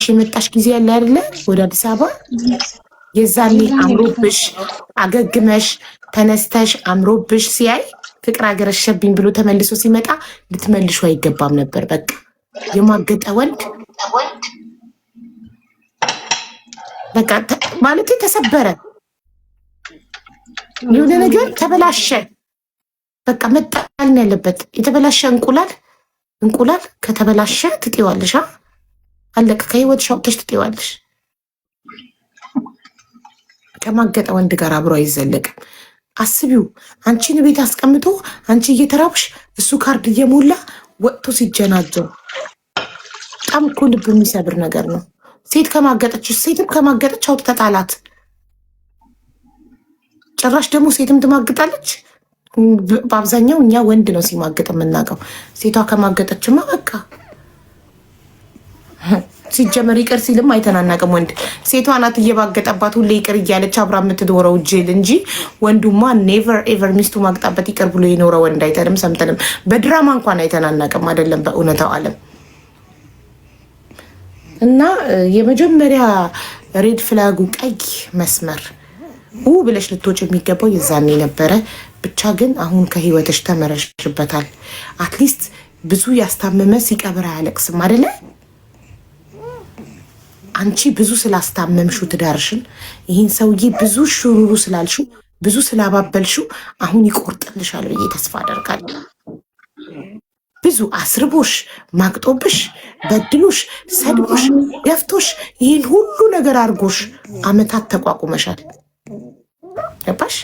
የመጣሽ ጊዜ ያለ አይደለ ወደ አዲስ አበባ የዛኔ አምሮብሽ አገግመሽ ተነስተሽ አምሮብሽ ሲያይ ፍቅር አገረሸብኝ ብሎ ተመልሶ ሲመጣ ልትመልሹ አይገባም ነበር። በቃ የማገጠ ወንድ በቃ ማለት ተሰበረ፣ የሆነ ነገር ተበላሸ። በቃ መጣል ነው ያለበት። የተበላሸ እንቁላል ከተበላሸ ትጤዋለሽ። አለቀ። ከህይወትሽ አውጥተሽ ትጤዋለሽ። ከማገጠ ወንድ ጋር አብሮ አይዘለቅም። አስቢው፣ አንቺን ቤት አስቀምጦ አንቺ እየተራብሽ እሱ ካርድ እየሞላ ወጥቶ ሲጀናጀው በጣም እኮ ልብ የሚሰብር ነገር ነው። ሴት ከማገጠች ሴትም ከማገጠች አውጥታ ጣላት። ጭራሽ ደግሞ ሴትም ትማግጣለች። በአብዛኛው እኛ ወንድ ነው ሲማግጥ የምናውቀው። ሴቷ ከማገጠችማ በቃ ሲጀመር ይቅር ሲልም አይተናናቅም ወንድ። ሴቷ ናት እየባገጠባት ሁሌ ይቅር እያለች አብራ የምትኖረው ጅል እንጂ ወንዱማ ኔቨር ኤቨር ሚስቱ ማግጣበት ይቅር ብሎ የኖረ ወንድ አይተንም ሰምተንም በድራማ እንኳን አይተናናቅም። አይደለም በእውነታው ዓለም እና የመጀመሪያ ሬድ ፍላጉ ቀይ መስመር ብለሽ ልትወጭ የሚገባው የዛኔ ነበረ። ብቻ ግን አሁን ከህይወትሽ ተመረሽበታል። አትሊስት ብዙ ያስታመመ ሲቀብር አያለቅስም አይደለ? አንቺ ብዙ ስላስታመምሹ ትዳርሽን ይህን ሰውዬ ብዙ ሹሩሩ ስላልሹ ብዙ ስላባበልሹ አሁን ይቆርጥልሻል ብዬ ተስፋ አደርጋለሁ። ብዙ አስርቦሽ ማግጦብሽ በድሎሽ ሰድቦሽ ገፍቶሽ ይህን ሁሉ ነገር አድርጎሽ አመታት ተቋቁመሻል። ገባሽ?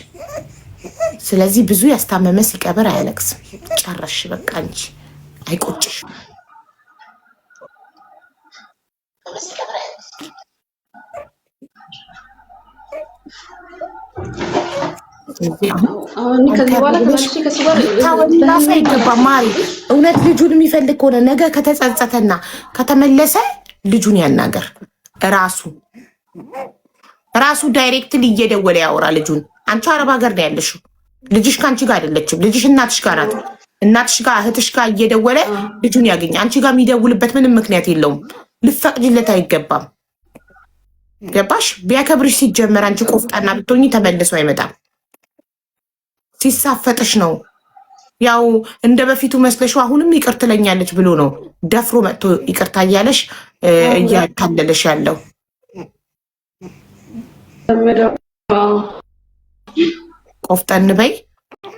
ስለዚህ ብዙ ያስታመመ ሲቀበር አያለቅስም። ጨረሽ በቃ እንጂ አይቆጭሽ። ታወላሳ አይገባም ማሪ። እውነት ልጁን የሚፈልግ ከሆነ ነገ ከተጸጸተና ከተመለሰ ልጁን ያናገር። ራሱ ዳይሬክትሊ እየደወለ ያወራ ልጁን። አንቺ አረብ ሀገር ነው ያለሽው። ልጅሽ ከአንቺ ጋር አይደለችም። ልጅሽ እናትሽ ጋር ናት። እናትሽ ጋር እህትሽ ጋር እየደወለ ልጁን ያገኝ። አንቺ ጋር የሚደውልበት ምንም ምክንያት የለውም። ልፈቅድለት አይገባም። ገባሽ? ቢያከብርሽ ሲጀመር አንቺ ቆፍጣና ብትሆኚ ተመልሶ አይመጣም። ሲሳፈጥሽ ነው ያው እንደ በፊቱ መስለሽ አሁንም ይቅር ትለኛለች ብሎ ነው ደፍሮ መጥቶ ይቅርታ እያለሽ እያታለለሽ ያለው። ቆፍጠን በይ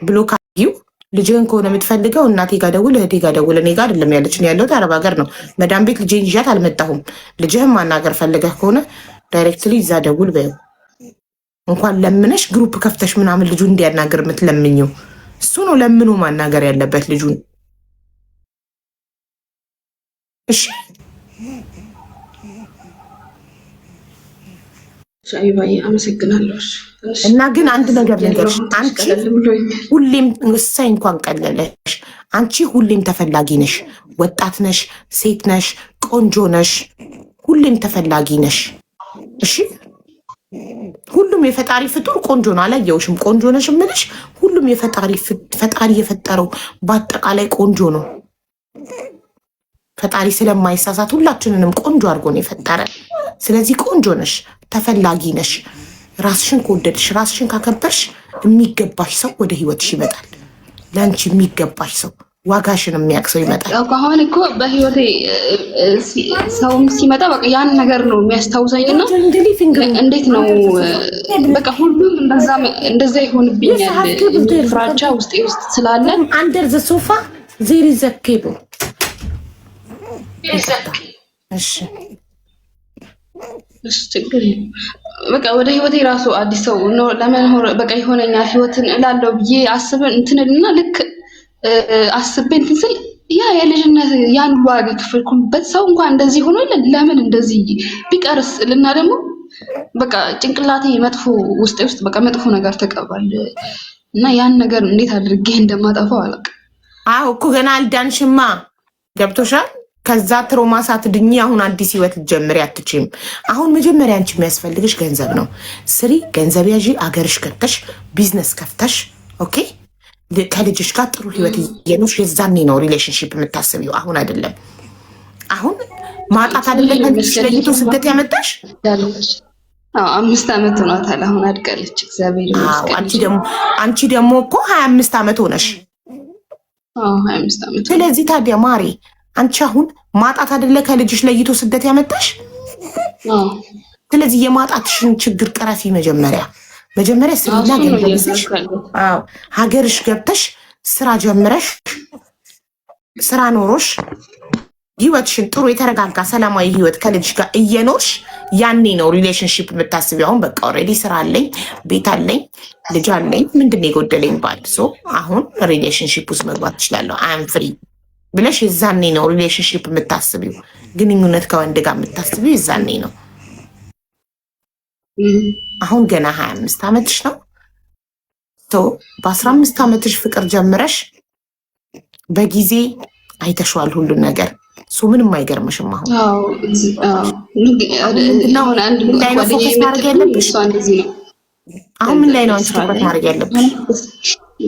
ብሎ ካዩ ልጅህን ከሆነ የምትፈልገው እናቴ ጋር ደውል፣ እህቴ ጋር ደውል። እኔ ጋር አይደለም ያለች ያለሁት አረብ ሀገር ነው። መዳም ቤት ልጄን ይዣት አልመጣሁም። ልጅህን ማናገር ፈልገህ ከሆነ ዳይሬክትሊ እዛ ደውል በይው። እንኳን ለምነሽ ግሩፕ ከፍተሽ ምናምን ልጁን እንዲያናገር የምትለምኝው እሱ ነው። ለምኖ ማናገር ያለበት ልጁን። እሺ አመሰግናለሁ። እና ግን አንድ ነገር ልንገርሽ፣ አንቺ ሁሌም እሳይ እንኳን ቀለለሽ፣ አንቺ ሁሌም ተፈላጊ ነሽ። ወጣት ነሽ፣ ሴት ነሽ፣ ቆንጆ ነሽ፣ ሁሌም ተፈላጊ ነሽ። እሺ ሁሉም የፈጣሪ ፍጡር ቆንጆ ነው። አላየውሽም? ቆንጆ ነሽ የምልሽ ሁሉም ፈጣሪ የፈጠረው በአጠቃላይ ቆንጆ ነው። ፈጣሪ ስለማይሳሳት ሁላችንንም ቆንጆ አድርጎ ነው የፈጠረ። ስለዚህ ቆንጆ ነሽ፣ ተፈላጊ ነሽ። ራስሽን ከወደድሽ፣ ራስሽን ካከበርሽ የሚገባሽ ሰው ወደ ህይወትሽ ይመጣል። ለአንቺ የሚገባሽ ሰው፣ ዋጋሽን የሚያውቅ ሰው ይመጣል። አሁን እኮ በህይወቴ ሰውም ሲመጣ በቃ ያን ነገር ነው የሚያስታውሰኝና እንዴት ነው በቃ ሁሉም እንደዛ ይሆንብኛል። ፍራቻ ውስጥ ስላለ አንደር ዘ ሶፋ ዜር ኢዝ አ ኬብል። እሺ ችግር በቃ ወደ ህይወቴ ራሱ አዲስ ሰው ነው ለመኖር በቃ ይሆነኛል ህይወትን እላለሁ ብዬ አስበን እንትንልና ልክ አስቤ እንትን ስል ያ የልጅነት ያን ዋጋ ከፈልኩበት ሰው እንኳን እንደዚህ ሆኖ ለምን እንደዚህ ቢቀርስ ልና ደግሞ በቃ ጭንቅላቴ መጥፎ ውስጥ በቃ መጥፎ ነገር ተቀባል እና ያን ነገር እንዴት አድርጌ እንደማጠፋው አላውቅም። አዎ እኮ ገና አልዳንሽማ። ገብቶሻል? ከዛ ትሮማ ሳትድኚ አሁን አዲስ ህይወት ልትጀምሪ አትችይም። አሁን መጀመሪያ አንቺ የሚያስፈልግሽ ገንዘብ ነው። ስሪ፣ ገንዘብ ያዢ፣ አገርሽ ከተሽ ቢዝነስ ከፍተሽ ኦኬ፣ ከልጅሽ ጋር ጥሩ ህይወት እየኖርሽ የዛኔ ነው ሪሌሽንሺፕ የምታስቢው። አሁን አይደለም። አሁን ማጣት አይደለ ከልጅሽ ለይቶ ስደት ያመጣሽ? አዎ 5 ዓመት ሆኗታል። አሁን አድጋለች እግዚአብሔር ይመስገን። አንቺ ደግሞ እኮ 25 ዓመት ሆነሽ። አዎ 25 ዓመት። ስለዚህ ታዲያ ማሪ አንቺ አሁን ማጣት አይደለ ከልጅሽ ለይቶ ስደት ያመጣሽ? አዎ። ስለዚህ የማጣትሽን ችግር ቀረፊ። መጀመሪያ ስሪና ገንዘብሽ። አዎ ሀገርሽ ገብተሽ ስራ ጀምረሽ ስራ ኖሮሽ ህይወትሽን ጥሩ የተረጋጋ ሰላማዊ ህይወት ከልጅሽ ጋር እየኖርሽ ያኔ ነው ሪሌሽንሽፕ የምታስቢው። አሁን በቃ ኦልሬዲ ስራ አለኝ፣ ቤት አለኝ፣ ልጅ አለኝ፣ ምንድን ነው የጎደለኝ ባል አሁን ሪሌሽንሽፕ ውስጥ መግባት ትችላለሁ አም ፍሪ ብለሽ የዛኔ ነው ሪሌሽንሽፕ የምታስቢው። ግንኙነት ከወንድ ጋር የምታስቢው የዛኔ ነው። አሁን ገና 25 ዓመትሽ ነው። በ15 ዓመትሽ ፍቅር ጀምረሽ በጊዜ አይተሽዋል ሁሉን ነገር። ምንም አይገርምሽም። አሁን ምን ላይ ነው አንቺ ትኩረት ማድረግ ያለብሽ?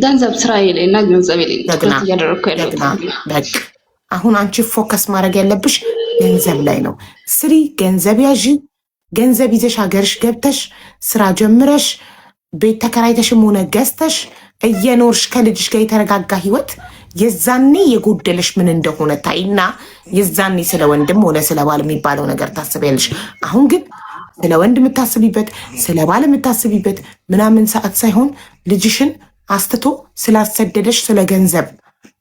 ገንዘብ፣ ስራ የለኝና ገንዘብ የለኝ እያደረኩ በቃ አሁን አንቺ ፎከስ ማድረግ ያለብሽ ገንዘብ ላይ ነው። ስሪ፣ ገንዘብ ያዥ። ገንዘብ ይዘሽ ሀገርሽ ገብተሽ ስራ ጀምረሽ ቤት ተከራይተሽም ሆነ ገዝተሽ እየኖርሽ ከልጅሽ ጋር የተረጋጋ ህይወት የዛኔ የጎደለሽ ምን እንደሆነ ታይና የዛኔ ስለ ወንድም ሆነ ስለ ባል የሚባለው ነገር ታስቢያለሽ። አሁን ግን ስለ ወንድ የምታስቢበት ስለ ባል የምታስቢበት ምናምን ሰዓት ሳይሆን ልጅሽን አስትቶ ስላሰደደሽ ስለ ገንዘብ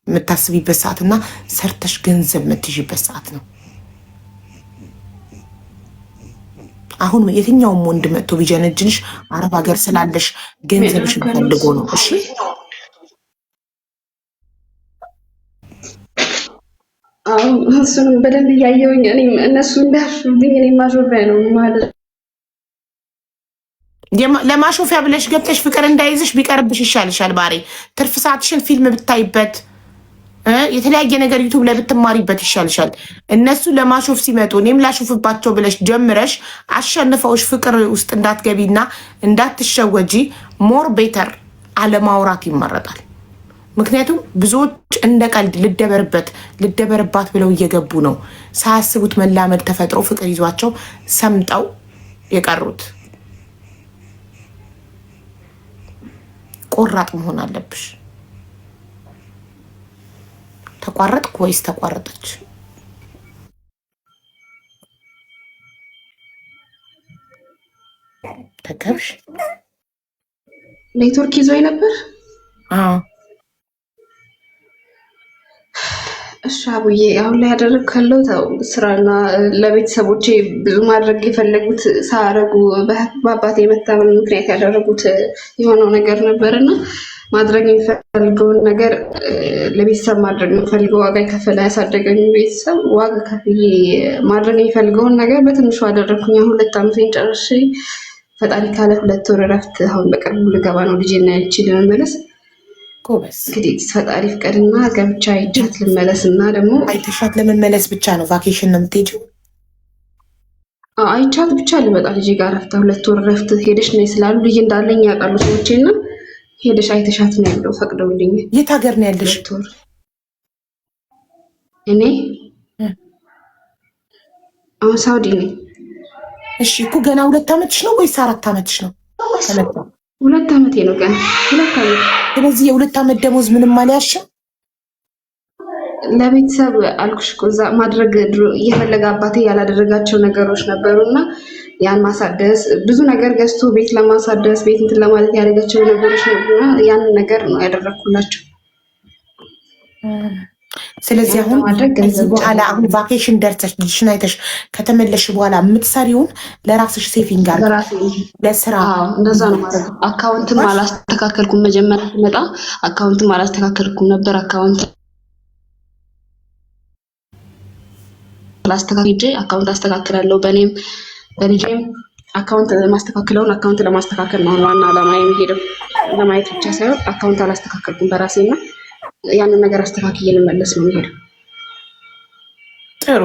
የምታስቢበት ሰዓትና ሰርተሽ ገንዘብ የምትይዥበት ሰዓት ነው። አሁን የትኛውም ወንድ መጥቶ ቢጀነጅንሽ አረብ ሀገር ስላለሽ ገንዘብሽ ፈልጎ ነው። እሺ እሱንም በደንብ እያየሁኝ እኔም እነሱ እንዳያሹብኝ እኔ ማሾፊያ ነው ማለት ለማሾፊያ ብለሽ ገብተሽ ፍቅር እንዳይዝሽ ቢቀርብሽ ይሻልሻል። ባሬ ትርፍ ሰዓትሽን ፊልም ብታይበት የተለያየ ነገር ዩቱብ ላይ ብትማሪበት ይሻልሻል። እነሱ ለማሾፍ ሲመጡ እኔም ላሾፍባቸው ብለሽ ጀምረሽ አሸንፈውሽ ፍቅር ውስጥ እንዳትገቢና እንዳትሸወጂ ሞር ቤተር አለማውራት ይመረጣል። ምክንያቱም ብዙዎች እንደ ቀልድ ልደበርባት ብለው እየገቡ ነው ሳያስቡት መላመድ ተፈጥሮ ፍቅር ይዟቸው ሰምጠው የቀሩት። ቆራጥ መሆን አለብሽ። ተቋረጥኩ ወይስ ተቋረጠች? ተከብሽ ኔትወርክ ይዞኝ ነበር። እሺ አቡዬ፣ አሁን ላይ ያደረግከለው ስራና ለቤተሰቦቼ ብዙ ማድረግ የፈለጉት ሳያረጉ በአባቴ የመታመም ምክንያት ያደረጉት የሆነው ነገር ነበርና ማድረግ የሚፈልገውን ነገር ለቤተሰብ ማድረግ የሚፈልገው ዋጋ የከፈለ ያሳደገኝ ቤተሰብ ዋጋ ከፍዬ ማድረግ የሚፈልገውን ነገር በትንሹ አደረግኩኝ። አሁን 2 ዓመቴን ጨርሼ ፈጣሪ ካለ 2 ወር እረፍት አሁን በቅርቡ ልገባ ነው። ልጄና ያቺ ለመመለስ እንግዲህ ፈጣሪ ፍቀድና ገብቻ አይቻት ልመለስ እና ደግሞ አይተሻት ለመመለስ ብቻ ነው ቫኬሽን ነው የምትሄጂው? አይቻት ብቻ ልመጣ ልጄ ጋር ረፍታ 2 ወር ረፍት ሄደሽ ነው ስላሉ ልጅ እንዳለኝ ያውቃሉ ሰዎቼና ሄደሽ አይተሻት ነው ያለው ፈቅደውልኝ። የት ሀገር ነው ያለሽ? እኔ አሁን ሳውዲ ነኝ። እሺ እኮ ገና 2 ዓመትሽ ነው ወይስ 4 ዓመትሽ ነው? 2 ዓመቴ ነው ገና 2 ዓመት። ስለዚህ የ2 ዓመት ደሞዝ ምንም አልያዝሽም? ለቤተሰብ አልኩሽ እኮ እዛ ማድረግ እየፈለገ አባቴ ያላደረጋቸው ነገሮች ነበሩና ያን ማሳደስ ብዙ ነገር ገዝቶ ቤት ለማሳደስ ቤት እንትን ለማለት ያደረጋቸው ነገሮች ነበሩና ያንን ነገር ነው ያደረኩላቸው። ስለዚህ አሁን ከዚህ በኋላ አሁን ቫኬሽን ደርሰሽ ልጅሽን አይተሽ ከተመለሽ በኋላ የምትሰሪውን ለራስሽ ሴቪንግ አድርጊ ለስራ። እንደዛ ነው ማለት። አካውንትም አላስተካከልኩም። መጀመሪያ ስመጣ አካውንትም አላስተካከልኩም ነበር። አካውንት አካውንት አስተካክላለሁ። በእኔም በልጄም አካውንት ማስተካከለውን አካውንት ለማስተካከል ነው ዋና ዓላማ የሚሄደው። ለማየት ብቻ ሳይሆን አካውንት አላስተካከልኩም በራሴና ያንን ነገር አስተካክዬ ልመለስ ነው የሚሄደው። ጥሩ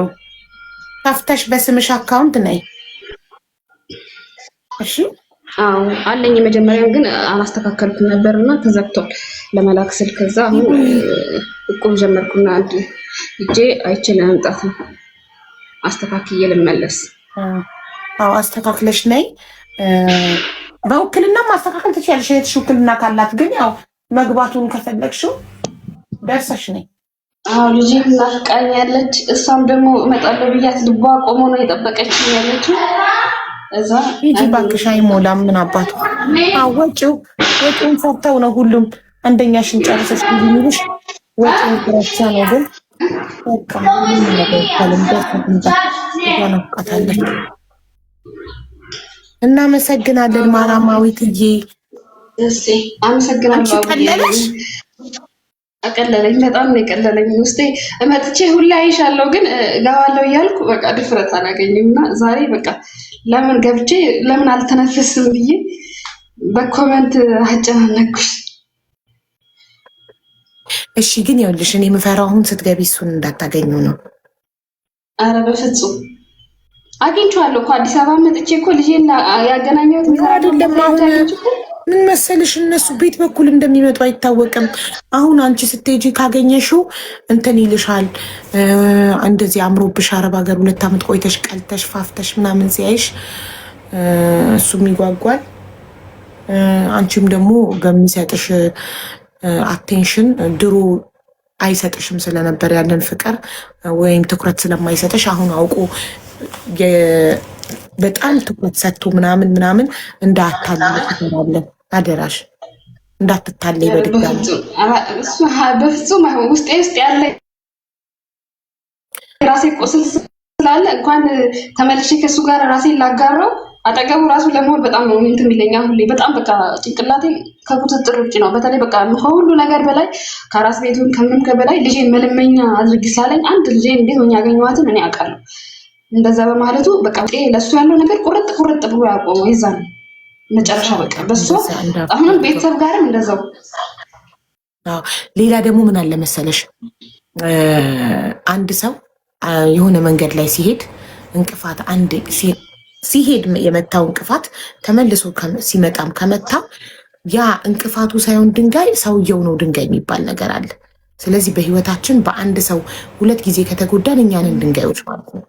ከፍተሽ በስምሽ አካውንት ነይ። እሺ አዎ አለኝ። የመጀመሪያው ግን አላስተካከልኩም ነበርና ተዘግቷል ለመላክ ስል። ከዛ አሁን እቁብ ጀመርኩና አንድ እጄ አይቼ ለመምጣት ነው። አስተካክዬ ልመለስ። አዎ አስተካክለሽ ነይ። በውክልና ማስተካከል ትችያለሽ። እህትሽ ውክልና ካላት ግን ያው መግባቱን ከፈለግሽው ደርሰሽ ነይ። አዎ ልጄም ናፍቃኛለች። እሷም ደግሞ እመጣለሁ ብያት ልቧ ቆሞ ነው የጠበቀችኝ ያለችው። እዛ ሂጂ እባክሽ፣ አይሞላም። ምን አባቱ ወጪውን ፈርተው ነው ሁሉም። አንደኛሽን ጨርሰሽ ብዙ ሚሉሽ ወጪውን ፍራቻ ነው። ግን በቃ ምንም ነገር ናፍቃታለች። እናመሰግናለን ማራማዊትዬ። እሺ አመሰግናለሁ። ቀለለሽ? አቀለለኝ፣ በጣም ነው የቀለለኝ። ውስጤ መጥቼ ሁላ አይሻለሁ ግን እገባለሁ እያልኩ በቃ ድፍረት አላገኝም እና ዛሬ በቃ ለምን ገብቼ ለምን አልተነፈስም ብዬ በኮመንት አጨናነኩሽ። እሺ ግን ይኸውልሽ እኔ የምፈራው አሁን ስትገቢ እሱን እንዳታገኙ ነው። አረ በፍጹም አግኝቼዋለሁ እኮ አዲስ አበባ መጥቼ እኮ ልጄን ያገናኘሁት አይደለም። አሁን ምን መሰልሽ እነሱ ቤት በኩል እንደሚመጡ አይታወቅም። አሁን አንቺ ስትሄጂ ካገኘሽው እንትን ይልሻል። እንደዚህ አምሮብሽ አረብ ሀገር 2 ዓመት ቆይተሽ ቀልተሽ ፋፍተሽ ምናምን ሲያይሽ እሱም ይጓጓል። አንቺም ደግሞ በሚሰጥሽ አቴንሽን ድሮ አይሰጥሽም ስለነበር ያለን ፍቅር ወይም ትኩረት ስለማይሰጥሽ አሁን አውቆ በጣም ትኩረት ሰጥቶ ምናምን እንዳታለን አደራሽ፣ እንዳትታለይ በድጋሚ። በፍጹም ውስጤ ውስጥ ያለ ራሴ ቁስል ስላለ እንኳን ተመልሼ ከእሱ ጋር ራሴን ላጋራው አጠገቡ ራሱ ለመሆን በጣም ነው እንትን የሚለኝ። ሁሌ በጣም በቃ ጭንቅላቴ ከቁጥጥር ውጭ ነው። በተለይ በቃ ከሁሉ ነገር በላይ ከራስ ቤቱን ከምንም ከበላይ ልጄን መለመኛ አድርጊ ስላለኝ አንድ ልጄን እንዴት ሆኜ ያገኘኋትን እኔ አውቃለሁ። እንደዛ በማለቱ በቃ ለሱ ያለው ነገር ቁርጥ ብሎ ያቆመው ይዛን መጨረሻ በቃ በሱ አሁንም ቤተሰብ ጋርም እንደዛው። ሌላ ደግሞ ምን አለ መሰለሽ አንድ ሰው የሆነ መንገድ ላይ ሲሄድ እንቅፋት ሲሄድ የመታው እንቅፋት ተመልሶ ሲመጣም ከመታ ያ እንቅፋቱ ሳይሆን ድንጋይ ሰውየው ነው ድንጋይ የሚባል ነገር አለ። ስለዚህ በህይወታችን በአንድ ሰው 2 ጊዜ ከተጎዳን እኛንን ድንጋዮች ማለት ነው።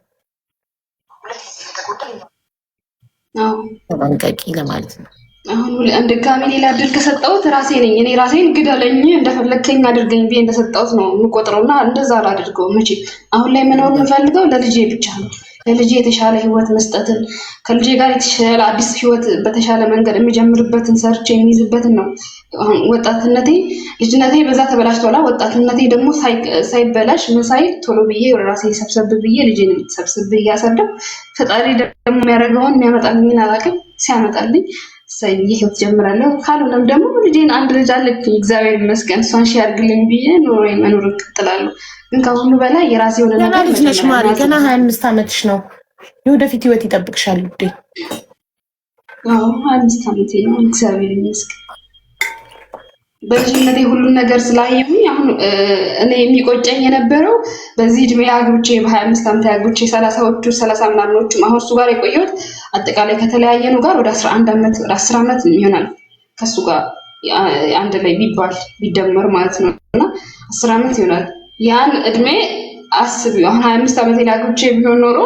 ተጠንቀቂ ለማለት ነው። አሁን ድጋሚ ሌላ እድል ከሰጠሁት ራሴ ነኝ እኔ ራሴን ግደለኝ እንደፈለግከኝ አድርገኝ ብዬ እንደሰጠሁት ነው የምቆጥረው እና እንደዛ አላደርገውም። መቼ አሁን ላይ መኖር የምፈልገው ለልጄ ብቻ ነው። ለልጄ የተሻለ ህይወት መስጠትን ከልጄ ጋር የተሻለ አዲስ ህይወት በተሻለ መንገድ የሚጀምርበትን ሰርቼ የሚይዝበትን ነው። አሁን ወጣትነቴ ልጅነቴ በዛ ተበላሽቷላ። ወጣትነቴ ደግሞ ሳይበላሽ መሳይ ቶሎ ብዬ ወደ ራሴ ሰብሰብ ብዬ ልጄን ሰብሰብ ብዬ ያሳደው ፈጣሪ ደግሞ የሚያደርገውን የሚያመጣልኝን አላውቅም። ሲያመጣልኝ ሳይ ህይወት ጀምራለሁ። ካልሆነም ደግሞ ልጄን አንድ ልጅ አለችኝ እግዚአብሔር ይመስገን እሷን ሺ ያርግልኝ ብዬ ኑሮዬን መኖር እቀጥላለሁ። ግን ከሁሉ በላይ የራሴ የሆነ ነገር ልጅ ነሽ ማሪ፣ ገና 25 ዓመትሽ ነው። የወደፊት ህይወት ይጠብቅሻል ውዴ። አዎ 25 ዓመቴ ነው እግዚአብሔር ይመስገን። በልጅነቴ ሁሉን ነገር ስላየሁኝ አሁን እኔ የሚቆጨኝ የነበረው በዚህ እድሜ አግብቼ በ25 ዓመት አግብቼ 30 ምናምኖቹም አሁን እሱ ጋር የቆየሁት አጠቃላይ ከተለያየኑ ጋር ወደ 11 ዓመት ወደ 10 ዓመት ይሆናል ከሱ ጋር አንድ ላይ ቢደመር ማለት ነው እና 10 ዓመት ይሆናል። ያን እድሜ አስቢው። አሁን 25 ዓመት አግብቼ ቢሆን ኖሮ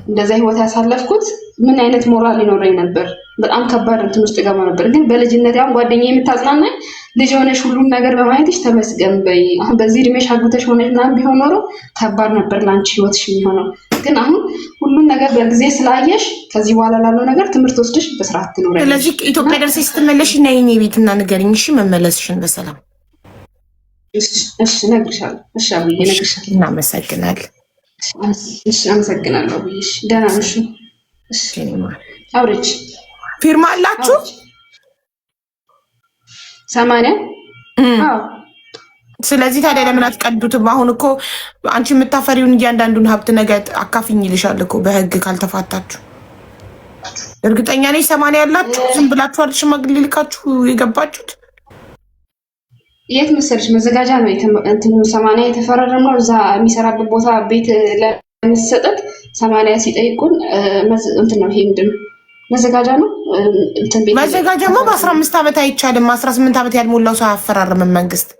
እንደዛ ህይወት ያሳለፍኩት ምን አይነት ሞራል ሊኖረኝ ነበር? በጣም ከባድ እንትን ውስጥ ገባ ነበር። ግን በልጅነት ያው ጓደኛዬ የምታጽናናኝ ልጅ ሆነሽ ሁሉን ነገር በማየትሽ ተመስገን በይ። አሁን በዚህ እድሜሽ አግብተሽ ሆነሽ ምናምን ቢሆን ኖሮ ከባድ ነበር ለአንቺ ህይወትሽ የሚሆነው። ግን አሁን ሁሉን ነገር በጊዜ ስላየሽ ከዚህ በኋላ ላለው ነገር ትምህርት ወስደሽ በስርዓት ትኖሪያለሽ። ስለዚህ ኢትዮጵያ ደርሰሽ ስትመለሽ እና የኔ ቤትና ንገሪኝ እሺ? መመለስሽን በሰላም እሺ እነግርሻለሁ። እሺ አብዬ እነግርሻለሁ። እናመሰግናለን። እሺ አመሰግናለሁ አብዬ። እሺ ደህና ነሽ? እሺ አውሪች። ፊርማ አላችሁ? 80 አዎ። ስለዚህ ታዲያ ለምን አትቀዱትም? አሁን እኮ አንቺ የምታፈሪውን እያንዳንዱን ሀብት ነገ አካፍኝ ይልሻል እኮ በህግ ካልተፋታችሁ። እርግጠኛ ነኝ 80 ያላችሁ ዝም ብላችኋል ሽማግሌ ልካችሁ የገባችሁት? የት መሰለሽ መዘጋጃ ነው እንትኑ 80 የተፈረደመው እዛ የሚሰራበት ቦታ ቤት ለመሰጠት 80 ሲጠይቁን እንትን ነው። ይሄ ምንድን ነው? መዘጋጃ ነው። እንትን ቤት መዘጋጃማ በ15 ዓመት አይቻልም። 18 ዓመት ያልሞላው ሰው አያፈራርምም መንግስት።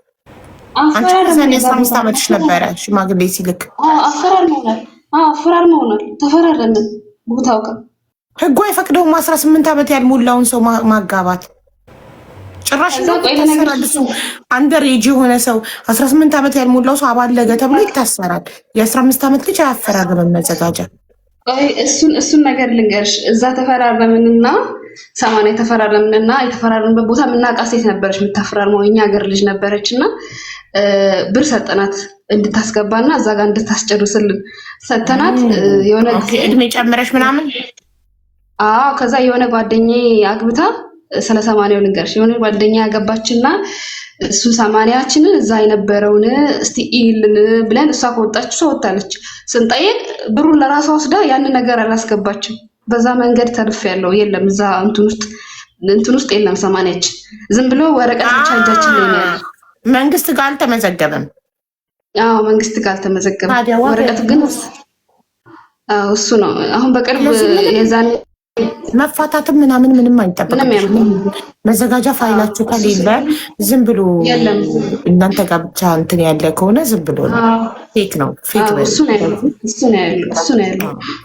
አንቺ ከዛኔ 15 ዓመትሽ ነበረ ሽማግሌ ሲልክ። አፈራርመናል ፈራርመውናል። ተፈራረምን ቦታው ጋር ህጉ አይፈቅደውም 18 ዓመት ያልሞላውን ሰው ማጋባት። ጭራሽ ነው ይታሰራል። እሱ አንደር ኤጅ የሆነ ሰው 18 ዓመት ያልሞላው ሰው አባለገ ተብሎ ይታሰራል። የ15 ዓመት ልጅ አያፈራርምም መዘጋጃ። እሱን ነገር ልንገርሽ። እዛ ተፈራረምንና 80 ተፈራረምንና የተፈራረምንበት ቦታ የምናውቃት ሴት ነበረች የምታፈራርመው የኛ ሀገር ልጅ ነበረችና ብር ሰጠናት እንድታስገባና እዛ ጋር እንድታስጨርስልን ሰተናት። የሆነ እድሜ ጨምረሽ ምናምን ከዛ የሆነ ጓደኛዬ አግብታ ስለ 80 ልንገርሽ። የሆነ ጓደኛ ያገባችና እሱ 80ያችንን እዛ የነበረውን እስቲ ኢልን ብለን እሷ ከወጣች ሰው ወጣለች ስንጠይቅ ብሩን ለራሷ ወስዳ ያንን ነገር አላስገባችም። በዛ መንገድ ተርፍ ያለው የለም እዛ እንትን ውስጥ የለም 80ያች ዝም ብሎ ወረቀት ብቻ እጃችን ላይ ነው ያለው። መንግስት ጋር አልተመዘገበም። መንግስት ጋር አልተመዘገበም። ወረቀቱ ግን እሱ ነው። አሁን በቅርብ የዛን መፋታትም ምናምን ምንም አይጠበቅም። መዘጋጃ ፋይላችሁ ከሌለ ዝም ብሎ እናንተ ጋር ብቻ እንትን ያለ ከሆነ ዝም ብሎ ነው። ፌክ ነው።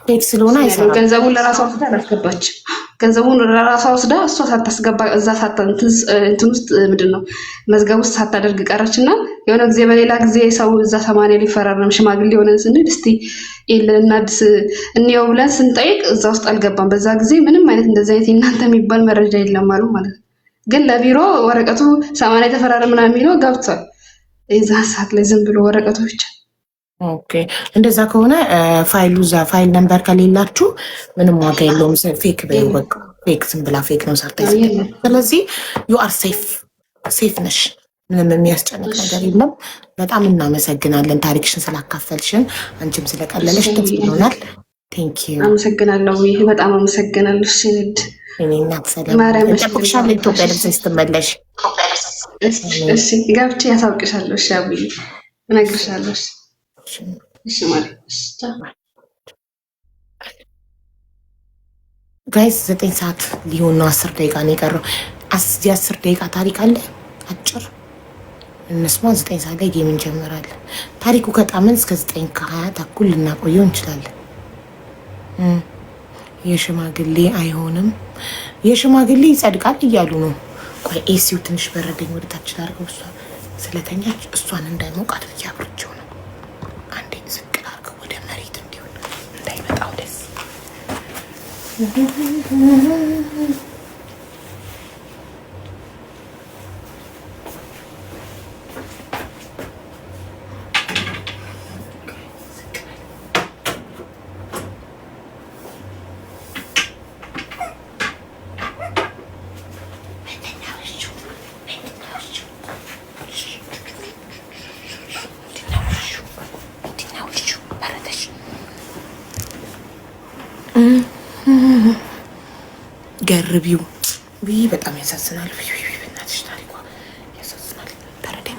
ፌክ ስለሆነ አይሰራም። ገንዘቡን ለራሷ ወስዳ አላስገባችም። ገንዘቡን ለራሷ ወስዳ እሷ ሳታስገባ እዛ እንትን ውስጥ ምንድን ነው መዝገብ ውስጥ ሳታደርግ ቀረችና የሆነ ጊዜ በሌላ ጊዜ ሰው እዛ 80 ሊፈራረም ሽማግሌ የሆነን ስንል እስቲ እናድስ እንየው ብለን ስንጠይቅ እዛ ውስጥ አልገባም። በዛ ጊዜ ምንም አይነት እንደዚህ አይነት እናንተ የሚባል መረጃ የለም አሉ ማለት ነው። ግን ለቢሮ ወረቀቱ 80 የተፈራረምና የሚለው ገብቷል። የዛ ሰዓት ላይ ዝም ብሎ ወረቀቱ ብቻ። ኦኬ እንደዛ ከሆነ ፋይል ነምበር ከሌላችሁ ምንም ዋጋ የለውም። ፌክ በይወቅ ፌክ ዝም ብላ ፌክ ነው ሰርታ። ስለዚህ ዩ አር ሴፍ ነሽ። ምንም የሚያስጨንቅ ነገር የለም። በጣም እናመሰግናለን ታሪክሽን ስላካፈልሽን፣ አንቺም ስለቀለለሽ ደስ ይሆናል። ቴንክ ዩ አመሰግናለሁ። ይሄ በጣም አመሰግናለሁ። ሲንድ እኔና ሰላም እንጠብቅሻለን ኢትዮጵያ ድረስ ስትመለሽ። እሺ ገብቼ ያሳውቅሻለሁ። እሺ አብይ እነግርሻለሁ። እሺ ማለት ጋይስ 9 ሰዓት ሊሆን ነው። 10 ደቂቃ ነው የቀረው። 10 ደቂቃ ታሪክ አለ አጭር እነስማ 9 ሰዓት ላይ ጌም እንጀምራለን። ታሪኩ ከጣመን እስከ 9 ከ20 ተኩል ልናቆየው እንችላለን። የሽማግሌ አይሆንም፣ የሽማግሌ ይጸድቃል እያሉ ነው። ቆይ ኤሲው ትንሽ በረደኝ፣ ወደ ታች ላድርገው። እሷ ስለተኛች እሷን እንዳይሞቃት ብዬ አብርቼው ነው። አንዴ ዝቅ ላድርገው ወደ መሬት እንዲሆን እንዳይመጣው ደስ ገርቢው ብይ በጣም ያሳዝናል። በእናትሽ ታሪኳ ያሳዝናል። በረደኝ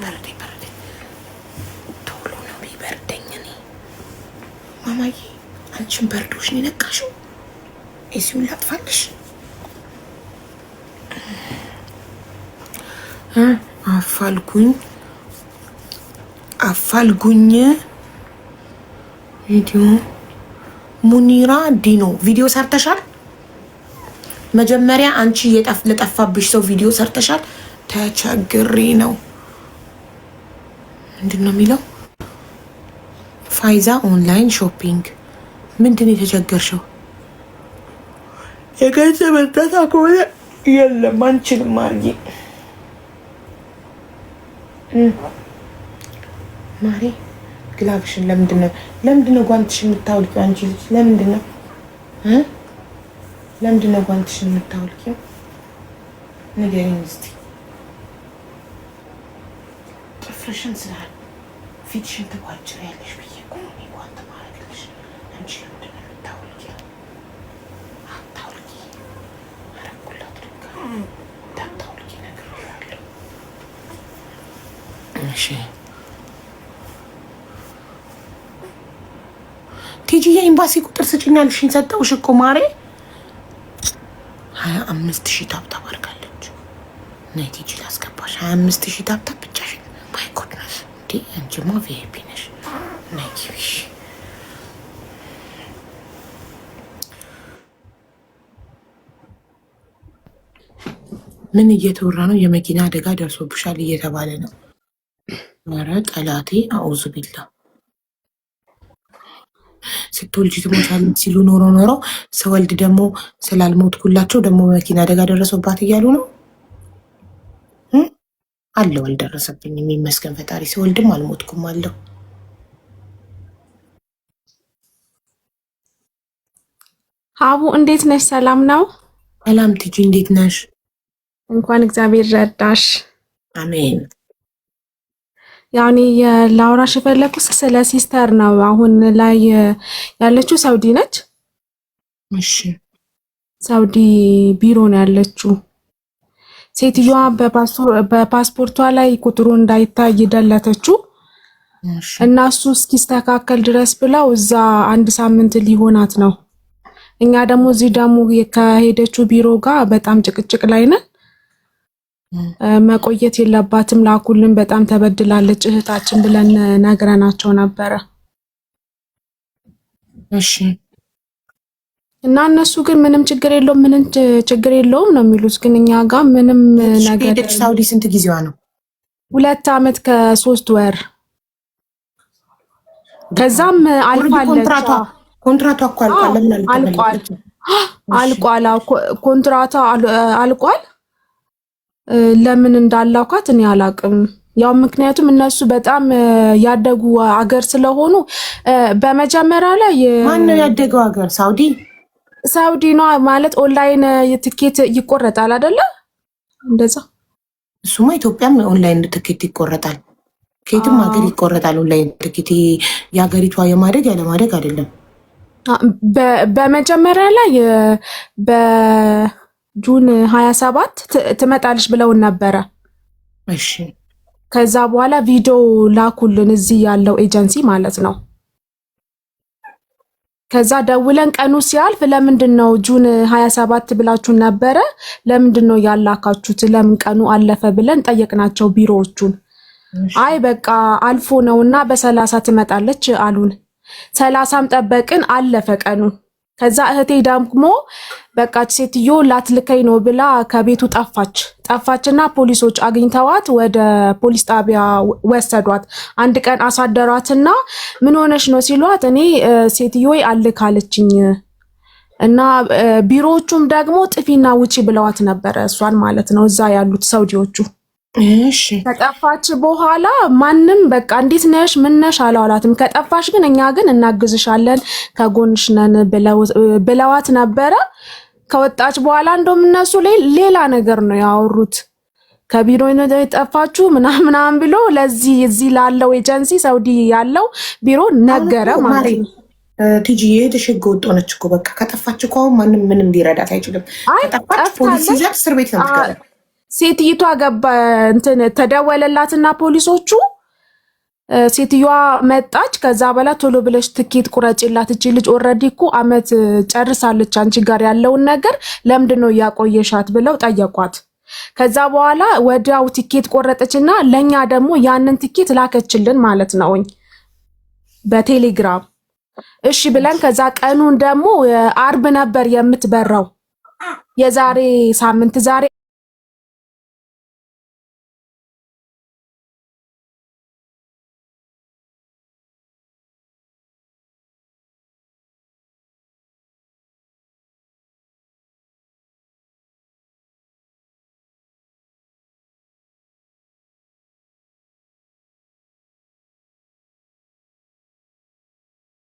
ቶሎ ነው ቢበርደኝ። እኔ ማማዬ አንቺን በርዶሽ ነው የነቃሽው። ኤሲውን ላጥፋልሽ። አፋልጉኝ ቪዲዮ ሙኒራ ዲኖ ቪዲዮ ሰርተሻል? መጀመሪያ አንቺ ለጠፋብሽ ሰው ቪዲዮ ሰርተሻል? ተቸግሬ ነው ምንድን ነው የሚለው? ፋይዛ ኦንላይን ሾፒንግ ምንድን ነው የተቸገርሽው? የገንዘብ እርዳታ ከሆነ የለም አንችልም ማርጌ ማሪ ግላብሽን ለምንድን ነው ጓንትሽን የምታወልቂው? አንቺ ልጅ ለምንድን ነው ጓንትሽን የምታወልቂው? ንገሪኝ እስኪ። ጥፍርሽን ስላል ፊትሽን ትቧጭሪያለሽ ብዬ እኮ ነው እኔ ጓንት ማድረግልሽ። አንቺ ለምንድን ነው የምታወልቂው? አታውልቂ። አረኩላት ድጋሚ እንዳታውልቂ እነግርሻለሁ። እሺ ቲጂ የኤምባሲ ቁጥር ስጭኛልሽኝ ሰጠውሽ እኮ ማሬ። 25,000 ታብታብ አድርጋለች። ነይ ቲጂ ላስገባሽ። 25,000 ታብታብ ብቻሽን። ማይ ጎድነስ እንዴ አንቺማ ቪአይፒ ነሽ። ነይ ግቢሽ ምን እየተወራ ነው? የመኪና አደጋ ደርሶብሻል እየተባለ ነው። ኧረ ጠላቴ አውዙ ቢላ ስትወልጂ ትሞቻለች ሲሉ ኖሮ ስወልድ ደግሞ ስላልሞትኩላቸው ደግሞ መኪና አደጋ ደረሰባት እያሉ ነው። አለው አልደረሰብኝም፣ ይመስገን ፈጣሪ። ስወልድም አልሞትኩም አለው። ሀቡ እንዴት ነሽ? ሰላም ነው? ሰላም ቲጂ እንዴት ነሽ? እንኳን እግዚአብሔር ረዳሽ። አሜን። ያኔ ላውራሽ የፈለኩት ስለ ሲስተር ነው። አሁን ላይ ያለችው ሳውዲ ነች። እሺ፣ ሳውዲ ቢሮ ነው ያለችው። ሴትዮዋ በፓስፖርቷ ላይ ቁጥሩ እንዳይታይ ደለተችው እና እሱ እስኪስተካከል ድረስ ብለው እዛ 1 ሳምንት ሊሆናት ነው። እኛ ደግሞ እዚህ ደግሞ ከሄደችው ቢሮ ጋር በጣም ጭቅጭቅ ላይ ነን። መቆየት የለባትም ላኩልን፣ በጣም ተበድላለች እህታችን ብለን ነግረናቸው ነበረ። እሺ። እና እነሱ ግን ምንም ችግር የለውም ነው የሚሉት። ግን እኛ ጋር ምንም ነገር ሄደች። ሳውዲ ስንት ጊዜዋ ነው? 2 ዓመት ከ3 ወር። ከዛም አልፋለች። ኮንትራቷ እኮ አልቋል። ኮንትራቷ አልቋል። ለምን እንዳላኳት እኔ አላቅም። ያው ምክንያቱም እነሱ በጣም ያደጉ አገር ስለሆኑ በመጀመሪያ ላይ ማነው ያደገው ሀገር? ሳውዲ ነው ማለት ኦንላይን ትኬት ይቆረጣል አይደለ? እንደዛ። እሱማ ኢትዮጵያም ኦንላይን ትኬት ይቆረጣል። ከየትም ሀገር ይቆረጣል ኦንላይን ትኬት። የሀገሪቷ የማደግ ያለማደግ አይደለም። በመጀመሪያ ላይ በጁን 27 ትመጣለች ብለውን ነበረ። እሺ። ከዛ በኋላ ቪዲዮ ላኩልን እዚህ ያለው ኤጀንሲ ማለት ነው። ከዛ ደውለን ቀኑ ሲያልፍ ለምንድን ነው ጁን 27 ብላችሁ ነበረ ለምንድን ነው ያላካችሁት? ለምን ቀኑ አለፈ ብለን ጠየቅናቸው ቢሮዎቹን። አይ በቃ አልፎ ነውና በ30 ትመጣለች አሉን። 30ም ጠበቅን፣ አለፈ ቀኑ። ከዛ እህቴ ደግሞ በቃች ሴትዮ ላትልከኝ ነው ብላ ከቤቱ ጠፋችና ፖሊሶች አግኝተዋት ወደ ፖሊስ ጣቢያ ወሰዷት። 1 ቀን አሳደሯትና ምን ሆነሽ ነው ሲሏት እኔ ሴትዮ አልካለችኝ እና ቢሮዎቹም ደግሞ ጥፊና ውጪ ብለዋት ነበረ፣ እሷን ማለት ነው እዛ ያሉት ሳውዲዎቹ። እሺ። ከጠፋች በኋላ ማንም በቃ እንዴት ነሽ ምን ነሽ አላላትም። ከጠፋሽ ግን እኛ ግን እናግዝሻለን ከጎንሽ ነን ብለዋት ነበረ። ከወጣች በኋላ እንደውም እነሱ ሌላ ነገር ነው ያወሩት። ከቢሮ ነው የጠፋችሁ ምናምን ብሎ ለዚህ እዚህ ላለው ኤጀንሲ ሳውዲ ያለው ቢሮ ነገረ ማለት ነው። ቲጂ የተሸገ ወጥ ሆነች እኮ በቃ ከጠፋች እኮ ማንም ምንም ሊረዳት አይችልም። ከጠፋች ፖሊስ ይዛት እስር ቤት ነው የምትገባው። ሴትዮዋ ገባ እንትን ተደወለላትና ፖሊሶቹ ሴትዮዋ መጣች። ከዛ በኋላ ቶሎ ብለሽ ትኬት ቁረጭላት፣ እቺ ልጅ ኦልሬዲ እኮ አመት ጨርሳለች አንቺ ጋር ያለውን ነገር ለምንድነው ያቆየሻት ብለው ጠየቋት። ከዛ በኋላ ወዲያው ትኬት ቆረጠችና ለኛ ደግሞ ያንን ትኬት ላከችልን ማለት ነው በቴሌግራም። እሺ ብለን ከዛ ቀኑን ደግሞ አርብ ነበር የምትበራው የዛሬ ሳምንት ዛሬ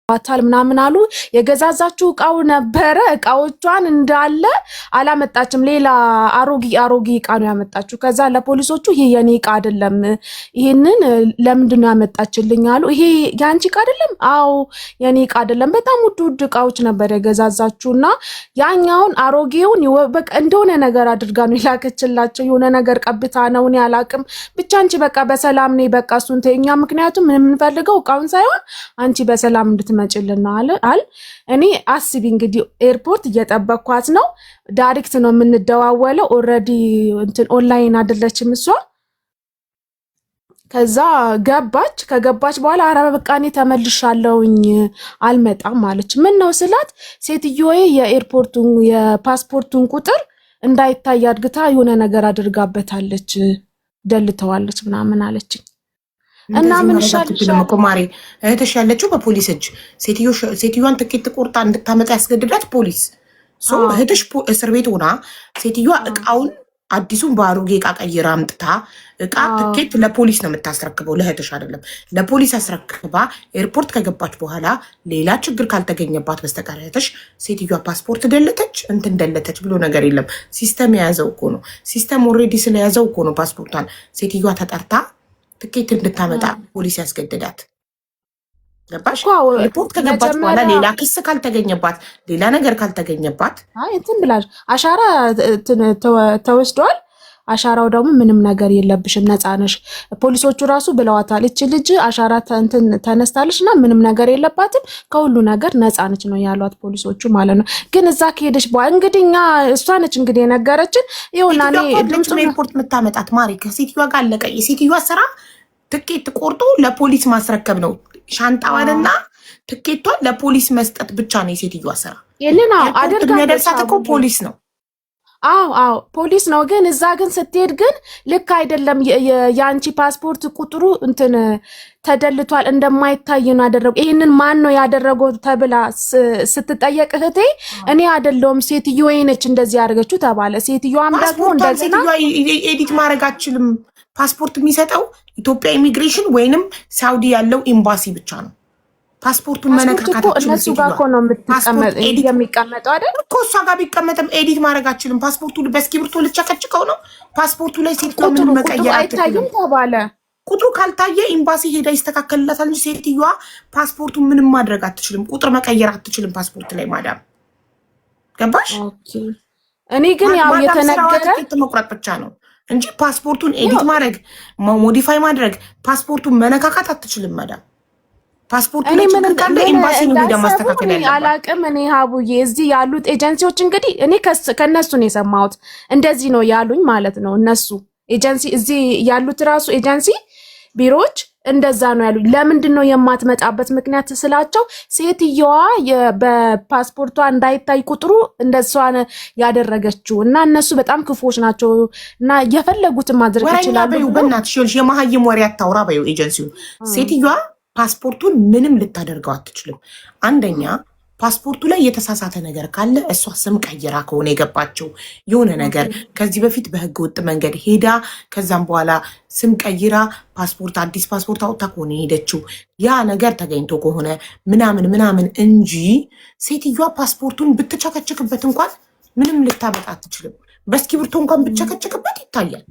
ባታል ምናምን አሉ። የገዛዛችሁ እቃው ነበረ፣ እቃዎቿን እንዳለ አላመጣችም። ሌላ አሮጌ እቃ ነው ያመጣችሁ። ከዛ ለፖሊሶቹ ይሄ የኔ እቃ አይደለም፣ ይሄንን ለምንድን ነው ያመጣችልኝ አሉ። ይሄ ያንቺ እቃ አይደለም? አዎ የኔ እቃ አይደለም። በጣም ውድ እቃዎች ነበር የገዛዛችሁና ያኛውን አሮጌውን በቃ እንደሆነ ነገር አድርጋ ነው የላከችላቸው። የሆነ ነገር ቀብታ ነው እኔ አላቅም። ብቻ አንቺ በቃ በሰላም ነኝ በቃ እሱን ተይኛ። ምክንያቱም የምንፈልገው እቃውን ሳይሆን አንቺ በሰላም እንድትመጭልና አለ። እኔ አስቢ እንግዲህ ኤርፖርት እየጠበቅኳት ነው። ዳይሬክት ነው የምንደዋወለው። ኦልሬዲ እንትን ኦንላይን አይደለችም እሷ። ከዛ ገባች። ከገባች በኋላ ኧረ በቃ እኔ ተመልሻለሁኝ አልመጣም አለች። ምን ነው ስላት ሴትዮዬ የኤርፖርቱን የፓስፖርቱን ቁጥር እንዳይታይ አድግታ የሆነ ነገር አድርጋበታለች፣ ደልተዋለች ምናምን አለችኝ። እና ምን ይሻልሻል ማሪ? እህትሽ ያለችው በፖሊስ እጅ። ሴትዮዋን ትኬት ቆርጣ እንድታመጣ ያስገድዳት ፖሊስ። እህትሽ እስር ቤት ሆና ሴትዮዋ እቃውን አዲሱን በአሮጌ እቃ ቀይራ አምጥታ እቃ ትኬት ለፖሊስ ነው የምታስረክበው፣ ለእህትሽ አይደለም። ለፖሊስ አስረክባ ኤርፖርት ከገባች በኋላ ሌላ ችግር ካልተገኘባት በስተቀር እህትሽ ሴትዮዋ ፓስፖርት ደለተች እንትን ደለተች ብሎ ነገር የለም። ሲስተም የያዘው እኮ ነው። ሲስተም ኦልሬዲ ስለያዘው እኮ ነው ፓስፖርቷን ሴትዮዋ ተጠርታ ትኬት እንድታመጣ ፖሊስ ያስገድዳት። ገባሽ? ሪፖርት ከገባች በኋላ ሌላ ክስ ካልተገኘባት ሌላ ነገር ካልተገኘባት እንትን ብላሽ አሻራ ተወስዷል። አሻራው ደግሞ ምንም ነገር የለብሽም ነፃ ነሽ። ፖሊሶቹ ራሱ ብለዋታል፣ እች ልጅ አሻራ እንትን ተነስታለች እና ምንም ነገር የለባትም ከሁሉ ነገር ነፃ ነች ነው ያሏት ፖሊሶቹ ማለት ነው። ግን እዛ ከሄደች በኋላ እንግዲህ እኛ እሷ ነች እንግዲህ የነገረችን። ይኸውና እኔ ሪፖርት የምታመጣት ማሪ ከሴትዮዋ ጋር አለቀ። የሴትዮዋ ስራ ትኬት ቆርጦ ለፖሊስ ማስረከብ ነው። ሻንጣዋንና ትኬቷን ለፖሊስ መስጠት ብቻ ነው የሴትዮዋ ስራ። ይሄንን አደርጋ የሚያደርሳት እኮ ፖሊስ ነው። አዎ ፖሊስ ነው። ግን እዛ ግን ስትሄድ ግን ልክ አይደለም። የአንቺ ፓስፖርት ቁጥሩ እንትን ተደልቷል እንደማይታይ ነው ያደረገው። ይሄንን ማን ነው ያደረገው ተብላ ስትጠየቅ እህቴ እኔ አይደለሁም ሴትዮዋ ነች እንደዚህ ያደርገችው ተባለ። ሴትዮዋም ደግሞ እንደገና ኤዲት ማድረግ አትችልም። ፓስፖርት የሚሰጠው ኢትዮጵያ ኢሚግሬሽን ወይንም ሳውዲ ያለው ኤምባሲ ብቻ ነው። ፓስፖርቱን መነካካት እነሱ ጋር እኮ ነው የሚቀመጠው አይደል እኮ። እሷ ጋር ቢቀመጥም ኤዲት ማድረግ አትችልም። ፓስፖርቱ በእስክሪብቶ ልቸከችከው ነው። ፓስፖርቱ ላይ ሴትዮዋ ምን መቀየር አይታይም ተባለ። ቁጥሩ ካልታየ ኤምባሲ ሄዳ ይስተካከልላታል እንጂ ሴትዮዋ ፓስፖርቱን ምንም ማድረግ አትችልም። ቁጥር መቀየር አትችልም ፓስፖርት ላይ ማዳም። ገባሽ? እኔ ግን ያው የተነገረ መቁረጥ ብቻ ነው እንጂ ፓስፖርቱን ኤዲት ማድረግ ሞዲፋይ ማድረግ ፓስፖርቱን መነካካት አትችልም ማዳም። ፓስፖርት ላይ ችግር ካለ ኤምባሲ ነው ሄዳ ማስተካከል ያለባት። አላቅም እኔ ሀቡዬ እዚህ ያሉት ኤጀንሲዎች እንግዲህ እኔ ከነሱ ነው የሰማሁት እንደዚህ ነው ያሉኝ ማለት ነው። እነሱ ኤጀንሲ እዚህ ያሉት ራሱ ኤጀንሲ ቢሮዎች እንደዛ ነው ያሉኝ። ለምንድን ነው የማትመጣበት ምክንያት ስላቸው ሴትዮዋ በፓስፖርቷ እንዳይታይ ቁጥሩ እንደሷን ያደረገችው እና እነሱ በጣም ክፉዎች ናቸው እና የፈለጉትን ማድረግ ይችላሉ። በእናትሽ የመሀይም ወሬ አታውራ በይው ኤጀንሲው። ሴትዮዋ ፓስፖርቱን ምንም ልታደርገው አትችልም። አንደኛ ፓስፖርቱ ላይ የተሳሳተ ነገር ካለ እሷ ስም ቀይራ ከሆነ የገባቸው የሆነ ነገር ከዚህ በፊት በህገ ወጥ መንገድ ሄዳ ከዛም በኋላ ስም ቀይራ ፓስፖርት አዲስ ፓስፖርት አውጥታ ከሆነ ሄደችው ያ ነገር ተገኝቶ ከሆነ ምናምን እንጂ ሴትዮዋ ፓስፖርቱን ብትቸከችክበት እንኳን ምንም ልታመጣ አትችልም። በእስክሪብቶ እንኳን ብትቸከችክበት ይታያል።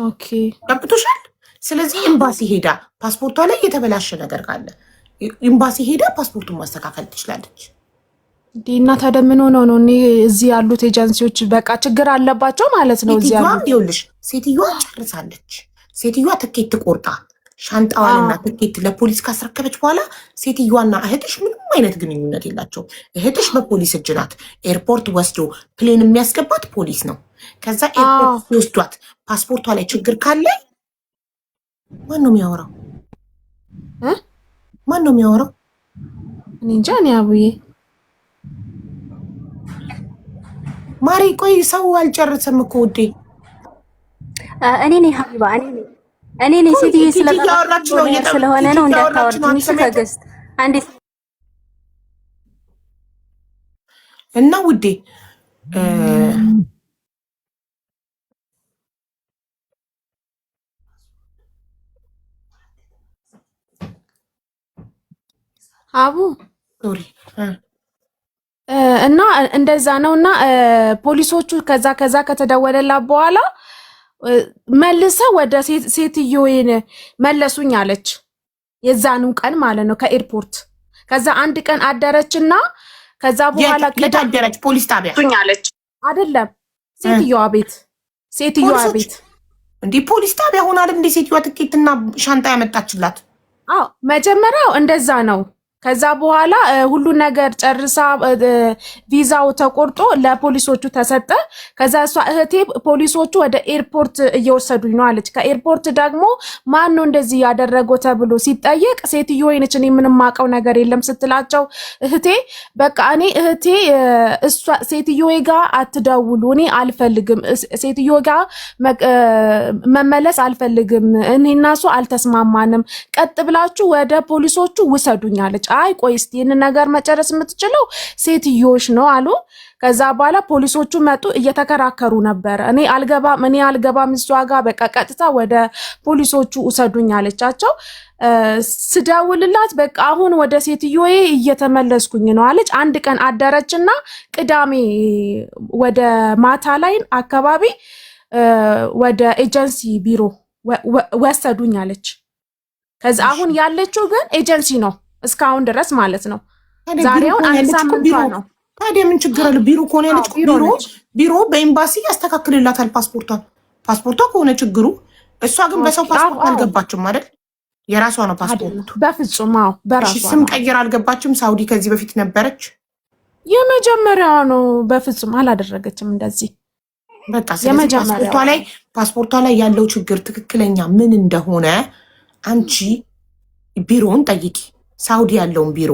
ኦኬ ገብቶሻል? ስለዚህ ኤምባሲ ሄዳ ፓስፖርቷ ላይ የተበላሸ ነገር ካለ ኤምባሲ ሄዳ ፓስፖርቱን ማስተካከል ትችላለች። እና ታዲያ ምን ሆነው ነው እዚህ ያሉት ኤጀንሲዎች በቃ ችግር አለባቸው ማለት ነው? እዚህ ያሉት ይኸውልሽ ሴትዮዋ ጨርሳለች። ሴትዮዋ ትኬት ቆርጣ ሻንጣዋንና ትኬት ለፖሊስ ካስረከበች በኋላ ሴትዮዋና እህትሽ ምንም አይነት ግንኙነት የላቸውም። እህትሽ በፖሊስ እጅ ናት። ኤርፖርት ወስዶ ፕሌን የሚያስገባት ፖሊስ ነው። ከዛ ኤርፖርት ሲወስዷት ፓስፖርቷ ላይ ችግር ካለ ማን ነው የሚያወራው? ማን ነው የሚያወራው? እኔ እንጃ። እኔ አቡዬ ማሪ ቆይ ሰው አልጨረሰም እኮ ውዴ። እኔ ነኝ ሀቢባ፣ እኔ ነኝ ሴትዬ ስለሆነ ነው እንዳታወርጂኝ ከገስት አንዴ እና ውዴ አቡ ሶሪ እና እንደዛ ነው። እና ፖሊሶቹ ከዛ ከተደወለላት በኋላ መልሰ ወደ ሴትዮዬን መለሱኝ አለች። የዛኑ ቀን ማለት ነው ከኤርፖርት። ከዛ አንድ ቀን አደረችና ከዛ በኋላ አደረች ፖሊስ ጣቢያ አለች አይደለም ሴትዮዋ ቤት እንዲህ ፖሊስ ጣቢያ ሆናል እንዴ? ሴትዮዋ ትኬትና ሻንጣ ያመጣችላት? አዎ መጀመሪያው እንደዛ ነው። ከዛ በኋላ ሁሉ ነገር ጨርሳ ቪዛው ተቆርጦ ለፖሊሶቹ ተሰጠ። ከዛ እሷ እህቴ ፖሊሶቹ ወደ ኤርፖርት እየወሰዱኝ ነው አለች። ከኤርፖርት ደግሞ ማን ነው እንደዚህ ያደረገው ተብሎ ሲጠየቅ ሴትዮ ነች እኔ ምንም ማቀው ነገር የለም ስትላቸው እህቴ በቃ እኔ እህቴ እሷ ሴትዮ ጋር አትደውሉ እኔ አልፈልግም ሴትዮ ጋር መመለስ አልፈልግም እኔና እሱ አልተስማማንም ቀጥ ብላችሁ ወደ ፖሊሶቹ ውሰዱኝ አለች። አይ ቆይ እስቲ ይሄን ነገር መጨረስ የምትችለው ሴትዮሽ ነው አሉ። ከዛ በኋላ ፖሊሶቹ መጡ እየተከራከሩ ነበር። እኔ አልገባም እሷ ጋር በቃ ቀጥታ ወደ ፖሊሶቹ ውሰዱኝ አለቻቸው። ስደውልላት በቃ አሁን ወደ ሴትዮዬ እየተመለስኩኝ ነው አለች። አንድ ቀን አደረችና ቅዳሜ ወደ ማታ ላይ አካባቢ ወደ ኤጀንሲ ቢሮ ወሰዱኝ አለች። ከዛ አሁን ያለችው ግን ኤጀንሲ ነው እስካሁን ድረስ ማለት ነው። ዛሬውን አንድ ሳምንት ነው። ታዲያ ምን ችግር አለ? ቢሮ ከሆነ ያለችው ቢሮ በኤምባሲ ያስተካክልላታል ፓስፖርቷ ከሆነ ችግሩ። እሷ ግን በሰው ፓስፖርት አልገባችም አይደል? የራሷ ነው ፓስፖርቱ። በፍጹም አዎ፣ በራሷ ስም ቀይር አልገባችም። ሳውዲ ከዚህ በፊት ነበረች። የመጀመሪያዋ ነው። በፍጹም አላደረገችም እንደዚህ። በቃ ስለዚህ ፓስፖርቷ ላይ ያለው ችግር ትክክለኛ ምን እንደሆነ አንቺ ቢሮውን ጠይቂ። ሳውዲ ያለውን ቢሮ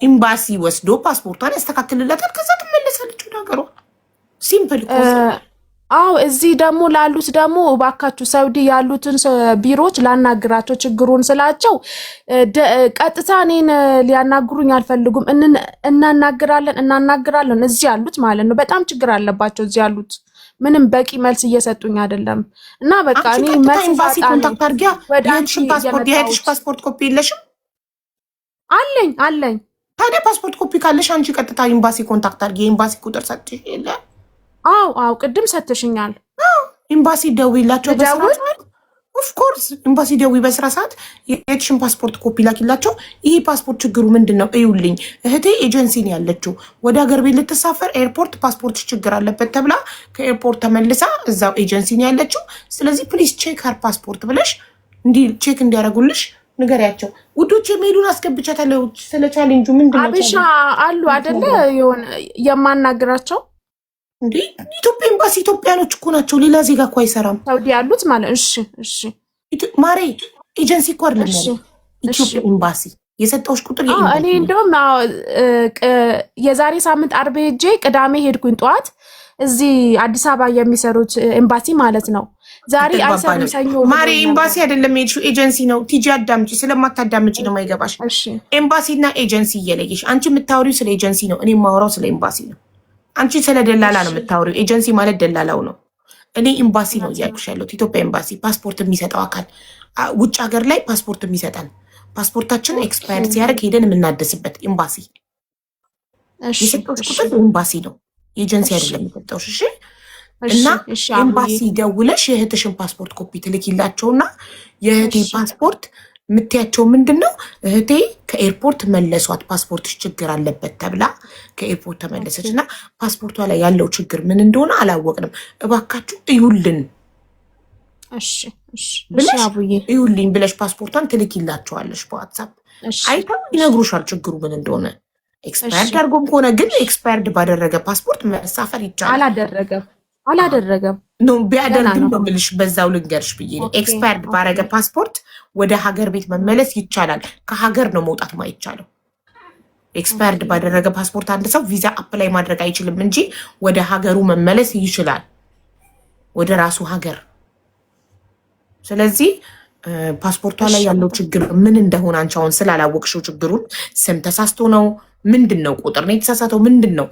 ኤምባሲ ወስዶ ፓስፖርቷን ያስተካክልላታል። ከዛ ትመለሳለች ወደ ሀገሯ። ሲምፕል። አዎ እዚህ ደግሞ ላሉት ደግሞ እባካችሁ ሳውዲ ያሉትን ቢሮዎች ላናግራቸው ችግሩን ስላቸው ቀጥታ እኔን ሊያናግሩኝ አልፈልጉም። እናናግራለን እዚህ ያሉት ማለት ነው። በጣም ችግር አለባቸው እዚህ ያሉት። ምንም በቂ መልስ እየሰጡኝ አይደለም። እና በቃ እኔ መልስ ኤምባሲ ኮንታክት አድርጊያ። የሄድሽ ፓስፖርት ኮፒ የለሽም? አለኝ። ታዲያ ፓስፖርት ኮፒ ካለሽ አንቺ ቀጥታ ኤምባሲ ኮንታክት አድርጊ። የኤምባሲ ቁጥር ሰጥሽ የለ? አዎ ቅድም ሰጥሽኛል። ኤምባሲ ደውይላቸው በስርዓት። ኦፍኮርስ ኤምባሲ ደውይ በስርዓት። የሄድሽን ፓስፖርት ኮፒ ላኪላቸው። ይሄ ፓስፖርት ችግሩ ምንድን ነው እዩልኝ። እህቴ ኤጀንሲ ነው ያለችው። ወደ ሀገር ቤት ልትሳፈር ኤርፖርት ፓስፖርት ችግር አለበት ተብላ ከኤርፖርት ተመልሳ እዛው ኤጀንሲ ነው ያለችው። ስለዚህ ፕሊዝ ቼክ ሀር ፓስፖርት ብለሽ ቼክ እንዲያደርጉልሽ ንገሪያቸው። ውዶች የሚሄዱን አስገብቻታለሁ። ስለ ቻሌንጁ ምንድነው? አብሻ አሉ አይደለ የሆነ የማናግራቸው እንዴ ኢትዮጵያ ኤምባሲ ኢትዮጵያኖች እኮ ናቸው። ሌላ ዜጋ እኮ አይሰራም። ሳውዲ ያሉት ማለት እሺ ማሬ ኤጀንሲ እኮ አይደለም ኢትዮጵያ ኤምባሲ የሰጠውሽ ቁጥር እኔ እንደውም የዛሬ ሳምንት አርብ ሄጄ ቅዳሜ ሄድኩኝ ጠዋት እዚህ አዲስ አበባ የሚሰሩት ኤምባሲ ማለት ነው። ዛሬ አይሰሩም ሰኞ ማሬ ኤምባሲ አይደለም ሄድሽው ኤጀንሲ ነው። ቲጂ አዳምጪ። ስለማታዳምጪ ነው የማይገባሽ። ኤምባሲና ኤጀንሲ እየለየሽ አንቺ የምታወሪው ስለ ኤጀንሲ ነው። እኔ የማወራው ስለ ኤምባሲ ነው። አንቺ ስለ ደላላ ነው የምታወሪው። ኤጀንሲ ማለት ደላላው ነው። እኔ ኤምባሲ ነው እያልኩሽ ያለሁት። ኢትዮጵያ ኤምባሲ ፓስፖርት የሚሰጠው አካል ውጭ ሀገር ላይ ፓስፖርት የሚሰጠን ፓስፖርታችን ኤክስፓየር ሲያደርግ ሄደን የምናደስበት ኤምባሲ። የሰጠውሽ ቁጥር ኤምባሲ ነው፣ ኤጀንሲ አይደለም የሰጠውሽ። እሺ። እና ኤምባሲ ደውለሽ የእህትሽን ፓስፖርት ኮፒ ትልኪላቸውና የእህቴ ፓስፖርት የምትያቸው ምንድን ነው? እህቴ ከኤርፖርት መለሷት፣ ፓስፖርትሽ ችግር አለበት ተብላ ከኤርፖርት ተመለሰች እና ፓስፖርቷ ላይ ያለው ችግር ምን እንደሆነ አላወቅንም፣ እባካችሁ እዩልን እዩልኝ ብለሽ ፓስፖርቷን ትልኪላቸዋለሽ በዋትሳፕ። አይተው ይነግሩሻል ችግሩ ምን እንደሆነ። ኤክስፓየርድ አድርጎም ከሆነ ግን ኤክስፓየርድ ባደረገ ፓስፖርት መሳፈር ይቻላል። አላደረገም ነው ቢያደርግም በምልሽ በዛው ልንገርሽ ብዬ ነው። ኤክስፓየርድ ባረገ ፓስፖርት ወደ ሀገር ቤት መመለስ ይቻላል። ከሀገር ነው መውጣት ማይቻለው። ኤክስፓየርድ ባደረገ ፓስፖርት አንድ ሰው ቪዛ አፕላይ ማድረግ አይችልም እንጂ ወደ ሀገሩ መመለስ ይችላል፣ ወደ ራሱ ሀገር። ስለዚህ ፓስፖርቷ ላይ ያለው ችግር ምን እንደሆነ አንቺ አሁን ስላላወቅሽው ችግሩን፣ ስም ተሳስቶ ነው ምንድን ነው ቁጥር ነው የተሳሳተው ምንድን ነው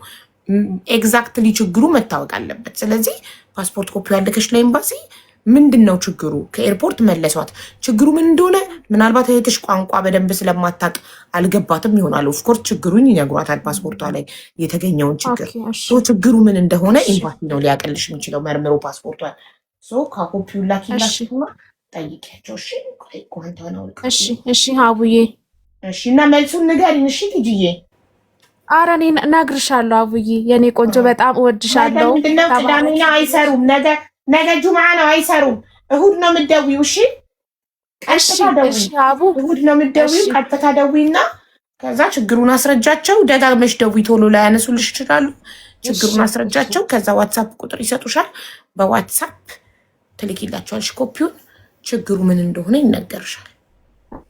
ኤግዛክትሊ ችግሩ መታወቅ አለበት። ስለዚህ ፓስፖርት ኮፒ ያለከሽ ለኤምባሲ ምንድን ነው ችግሩ? ከኤርፖርት መለሷት። ችግሩ ምን እንደሆነ ምናልባት እህትሽ ቋንቋ በደንብ ስለማታውቅ አልገባትም ይሆናል። ኦፍኮርስ ችግሩን ይነግሯታል፣ ፓስፖርቷ ላይ የተገኘውን ችግር። ችግሩ ምን እንደሆነ ኤምባሲ ነው ሊያቀልሽ የሚችለው መርምሮ ፓስፖርቷን። ከኮፒው ላኪላችሁና ጠይቂያቸው። እሺ ሀቡዬ። እሺ እና መልሱን ንገሪኝ። እሺ ትጅዬ። ኧረ እኔ እነግርሻለሁ አቡዬ፣ የኔ ቆንጆ በጣም እወድሻለሁ። ቅዳሜ ነው አይሰሩም፣ ነገ ጁምዓ ነው አይሰሩም። እሁድ ነው የምትደውይው። እሺ ቀጥታ ደውይ። እሁድ ነው የምትደውይው። ቀጥታ ደውይና ከዛ ችግሩን አስረጃቸው። ደጋግመሽ ደውይ፣ ቶሎ ላይ ያነሱልሽ ይችላሉ። ችግሩን አስረጃቸው። ከዛ ዋትሳፕ ቁጥር ይሰጡሻል። በዋትሳፕ ትልኪላቸዋለሽ ኮፒውን። ችግሩ ምን እንደሆነ ይነገርሻል።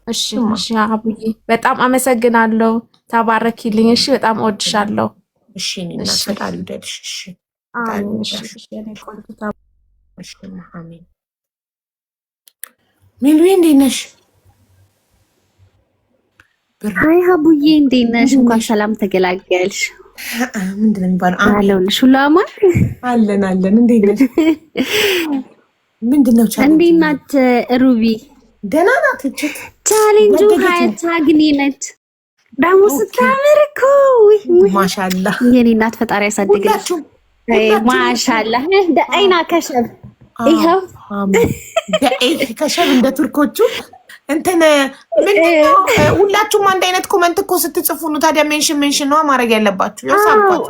እሺ እሺ አቡዬ በጣም አመሰግናለሁ። ተባረኪልኝ። እሺ በጣም እወድሻለሁ። እሺ እኔና ፈጣሪ ይውደድሽ። እሺ አሜን። እሺ እሺ አሜን። ሚሉዬ እንዴት ነሽ? አይ ሀቡዬ እንዴት ነሽ? እንኳን ሰላም ተገላገልሽ። ምንድን ነው የሚባለው? አለሁልሽ። ሁሉ አማን አለን አለን። እንዴት ነሽ? ምንድን ነው ቻሌንጅ? እንዴት ናት ሩቢ? ደህና ናት። እችት ቻሌንጁ ሀያት አግኒ ነች። ደግሞ ስታምር እኮ ማሻላ። የኔ እናት ፈጣሪ ያሳድግልሽ። ማሻላ አይና ከሸብ ይኸው ከሸብ እንደ ቱርኮቹ እንትን ምንድነው? ሁላችሁም አንድ አይነት ኮመንት እኮ ስትጽፉ ነው። ታዲያ ሜንሽን ነው ማድረግ ያለባችሁ። ያሳልኳት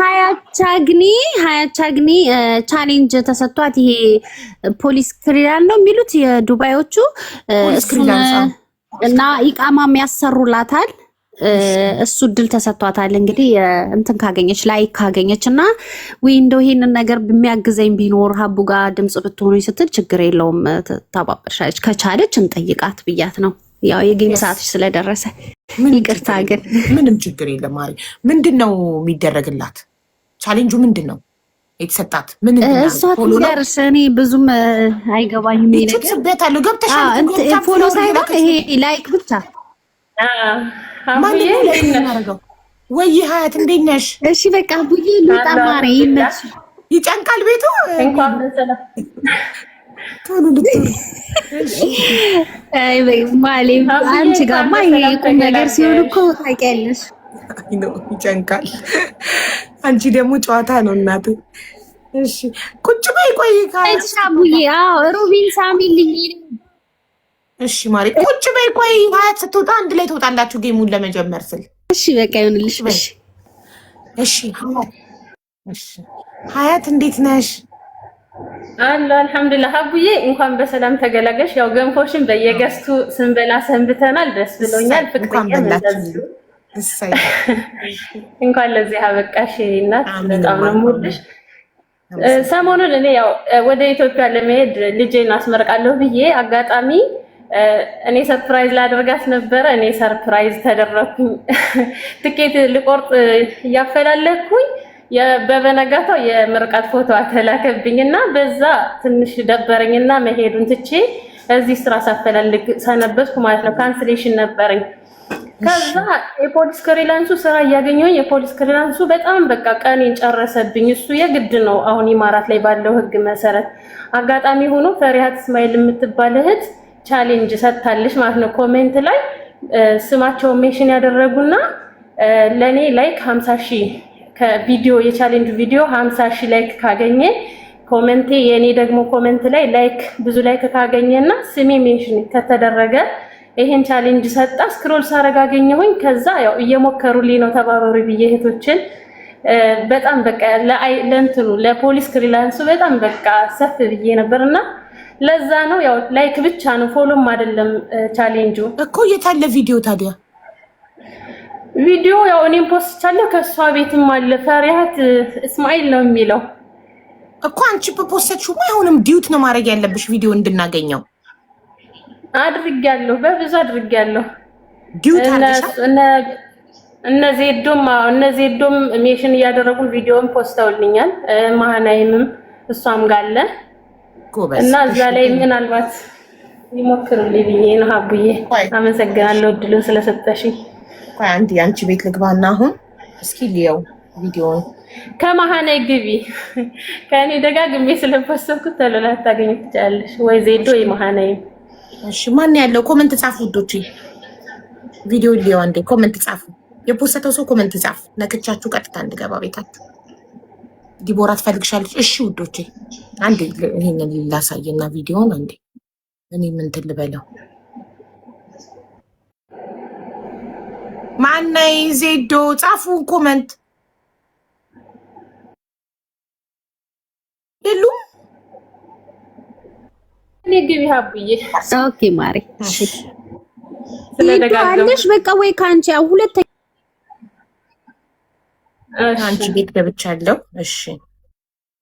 ሀያት አግኒ ቻሌንጅ ተሰጥቷት ይሄ ፖሊስ ክሪላን ነው የሚሉት የዱባዮቹ እና ኢቃማም ያሰሩላታል። እሱ እድል ተሰጥቷታል። እንግዲህ እንትን ካገኘች ላይክ ካገኘች እና ወይ እንደው ይሄንን ነገር በሚያግዘኝ ቢኖር ሀቡ ጋር ድምጽ ብትሆኑ ስትል ችግር የለውም ተባበርሻለች። ከቻለች እንጠይቃት ብያት ነው። ያው የጌም ሰዓትሽ ስለደረሰ ይቅርታ። ግን ምንም ችግር የለም። ማሪ ምንድነው የሚደረግላት? ቻሌንጁ ምንድነው የተሰጣት? ምን እሷ ትገርሽ። እኔ ብዙም አይገባኝም ይሄ ነገር። ስቤታለሁ ገብተሻል። ፎሎ ሳይሆን ይሄ ላይክ ብቻ ወይ ሀያት እንዴት ነሽ? እሺ በቃ ቡዬ ልውጣ። ማሬ ይመች። ይጨንቃል ቤቱ። እንኳን በሰላም ቶሎ ልትወሪ። አይ ማሌ አንቺ ጋርማ ይሄ ቁም ነገር ሲሆን እኮ ታውቂያለሽ። ይጨንቃል። አንቺ ደግሞ ጨዋታ ነው እናት። እሺ ቁጭ በይ። ቆይ ቡዬ። አዎ ሩቢን ሳሚልኝ። እሺ ማሪ ቁጭ በይ። ቆይ ሀያት ስትወጣ አንድ ላይ ትወጣላችሁ ጌሙን ለመጀመር ስል። እሺ በቃ ይሁንልሽ። እሺ እሺ ሀያት እንዴት ነሽ? አሎ አልሐምዱሊላህ። ሀቡዬ እንኳን በሰላም ተገላገሽ። ያው ገንፎሽን በየገስቱ ስንበላ ሰንብተናል። ደስ ብሎኛል። ፍቅርኛ እንደዚህ እንኳን ለዚህ አበቃሽ እናት። በጣም ነው የምወድሽ። ሰሞኑን እኔ ያው ወደ ኢትዮጵያ ለመሄድ ልጄን አስመርቃለሁ ብዬ አጋጣሚ እኔ ሰርፕራይዝ ላደርጋት ነበረ። እኔ ሰርፕራይዝ ተደረኩኝ። ትኬት ልቆርጥ እያፈላለኩኝ በበነጋታው የምርቃት ፎቶ ተላከብኝና በዛ ትንሽ ደበረኝና መሄዱን ትቼ እዚህ ስራ ሳፈላልግ ሰነበትኩ ማለት ነው። ካንስሌሽን ነበረኝ። ከዛ የፖሊስ ክሊራንሱ ስራ እያገኘሁኝ የፖሊስ ክሊራንሱ በጣም በቃ ቀኔን ጨረሰብኝ። እሱ የግድ ነው አሁን ኢማራት ላይ ባለው ህግ መሰረት። አጋጣሚ ሆኖ ፈሪሃት እስማኤል የምትባል እህት ቻሌንጅ ሰጥታለች ማለት ነው። ኮሜንት ላይ ስማቸውን ሜንሽን ያደረጉና ለኔ ላይክ 50,000 ከቪዲዮ የቻሌንጅ ቪዲዮ 50,000 ላይክ ካገኘ ኮሜንቴ የኔ ደግሞ ኮሜንት ላይ ላይክ ብዙ ላይክ ካገኘና ስሜ ሜንሽን ከተደረገ ይሄን ቻሌንጅ ሰጣ። ስክሮል ሳረጋገኘሁኝ። ከዛ ያው እየሞከሩልኝ ነው ተባበሩ ብዬ እህቶችን በጣም በቃ ለእንትኑ ለፖሊስ ክሊራንሱ በጣም በቃ ሰፍ ብዬ ነበርና ለዛ ነው ያው ላይክ ብቻ ነው ፎሎም አይደለም ቻሌንጁ እኮ። የታለ ቪዲዮ ታዲያ? ቪዲዮ ያው እኔም ፖስት ቻለሁ ከሷ ቤትም አለ። ፈሪሃት እስማኤል ነው የሚለው እኮ። አንቺ በፖስተችው አይሆንም። ዲዩት ነው ማድረግ ያለብሽ ቪዲዮ እንድናገኘው። አድርጌያለሁ፣ በብዙ አድርጌያለሁ። ዲዩት አድርገሻል? እነ ዜዶም ሜንሽን እያደረጉን ቪዲዮን ፖስተውልኛል። ማህናይምም እሷም ጋለ እና እዛ ላይ ምናልባት ይሞክሩልኝ ብዬ ነው። ሀቡዬ አመሰግናለሁ እድሉን ስለሰጠሽኝ። ቆይ አንቺ ቤት ልግባና አሁን እስኪ ልየው ቪዲዮውን። ከማህናይ ግቢ። ከእኔ ደጋግሜ ስለፖስተኩት ተለላ ታገኝ ትችላለሽ ወይ ዜዶ ወይ ማህናይ። እሺ ማን ያለው ኮሜንት ጻፉ ውዶቼ። ቪዲዮ ልየው አንዴ። ኮሜንት ጻፉ። የፖስተው ሰው ኮሜንት ጻፍ። ነክቻችሁ ቀጥታ እንድገባ ቤታችሁ። ዲቦራ ትፈልግሻለች። እሺ ውዶቼ አንዴ ይሄንን ላሳየና ቪዲዮውን አንዴ እኔ ምን ትልበለው። ማነይ ዜዶ ጻፉ ኮሜንት የሉም። እኔ ግቢ ሀቡዬ። ኦኬ ማሪ። ስለደጋገምሽ በቃ ወይ ካንቺ ያው ሁለተኛ አንቺ ቤት ገብቻለሁ። እሺ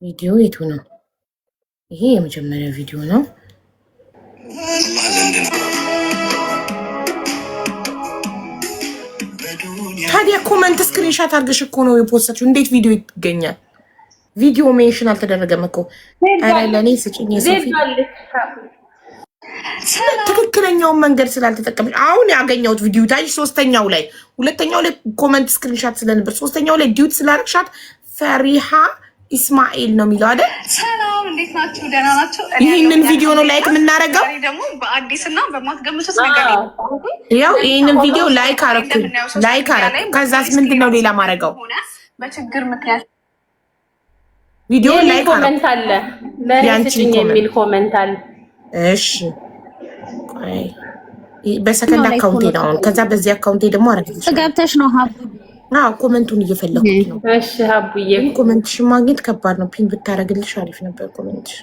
ቪዲዮ የቱ ነው? ይሄ የመጀመሪያ ቪዲዮ ነው። ታዲያ ኮመንት ስክሪንሻት አድርገሽ እኮ ነው የፖስተችው። እንዴት ቪዲዮ ይገኛል? ቪዲዮ ሜንሽን አልተደረገም እኮ። አረ ለኔ ስጭኝ ሶፊ። ትክክለኛውን መንገድ ስላልተጠቀምሽ አሁን ያገኘሁት ቪዲዮ ታይሽ። ሶስተኛው ላይ ሁለተኛው ላይ ኮመንት ስክሪንሻት ስለነበር ሶስተኛው ላይ ዲዩት ስላደረግሻት ፈሪሃ ኢስማኤል ነው የሚለው አይደል? ሰላም እንዴት ናችሁ? ደህና ናችሁ? ይህንን ቪዲዮ ነው ላይክ የምናደርገው። ደግሞ በአዲስና በማትገምቱት ነገር ያው ይህንን ቪዲዮ ላይክ አረኩኝ፣ ላይክ አረኩ። ከዛስ ምንድን ነው ሌላ ማድረገው? በችግር ምክንያት ቪዲዮ ላይክ ኮሜንት አለ፣ ለያንቺኝ የሚል ኮሜንት አለ። እሺ ቆይ በሰከንድ አካውንቴ ነው አሁን። ከዛ በዚህ አካውንቴ ደግሞ አረጋግጥ ገብተሽ ነው ሀቡ። አዎ ኮሜንቱን እየፈለኩት ነው። እሺ ሀቡዬ ኮሜንትሽን ማግኘት ከባድ ነው። ፒን ብታረግልሽ አሪፍ ነበር። ኮሜንትሽ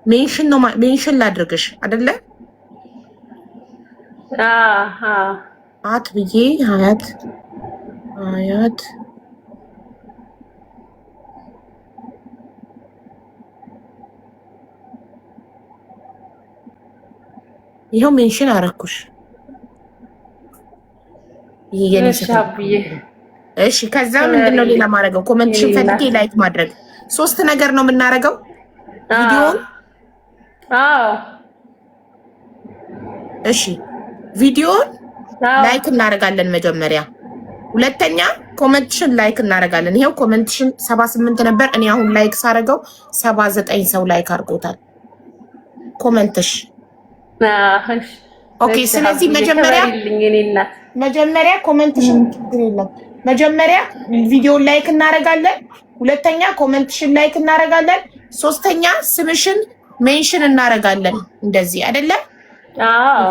ሜንሽን ነው ሜንሽን ላድርግሽ አይደለ? አት ብዬ ሀያት ይኸው ሜንሽን አረኩሽ። እሺ ከዛ ምንድነው ሌላ ማድረገው? ኮሜንትሽን ፈልጌ ላይክ ማድረግ። ሶስት ነገር ነው የምናደርገው ቪዲዮውን። እሺ ቪዲዮውን ላይክ እናደርጋለን መጀመሪያ። ሁለተኛ ኮሜንትሽን ላይክ እናደርጋለን። ይሄው ኮሜንትሽን 78 ነበር። እኔ አሁን ላይክ ሳደርገው 79 ሰው ላይክ አድርጎታል ኮሜንትሽ። ኦኬ ስለዚህ መጀመሪያ ኮሜንትሽን ችግር የለም። መጀመሪያ ቪዲዮን ላይክ እናደርጋለን። ሁለተኛ ኮሜንትሽን ላይክ እናደርጋለን። ሶስተኛ ስምሽን ሜንሽን እናደርጋለን። እንደዚህ አይደለም? አዎ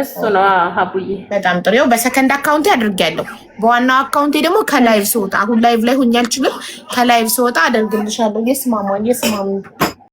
እሱ ነው ሀቡዬ። በጣም ጥሩ። ያው በሰከንድ አካውንቴ አድርጌያለሁ። በዋናው አካውንቴ ደግሞ ከላይቭ ስወጣ፣ አሁን ላይቭ ላይ ሆኜ አልችልም። ከላይቭ ስወጣ አደርግልሻለሁ። የስማማኝ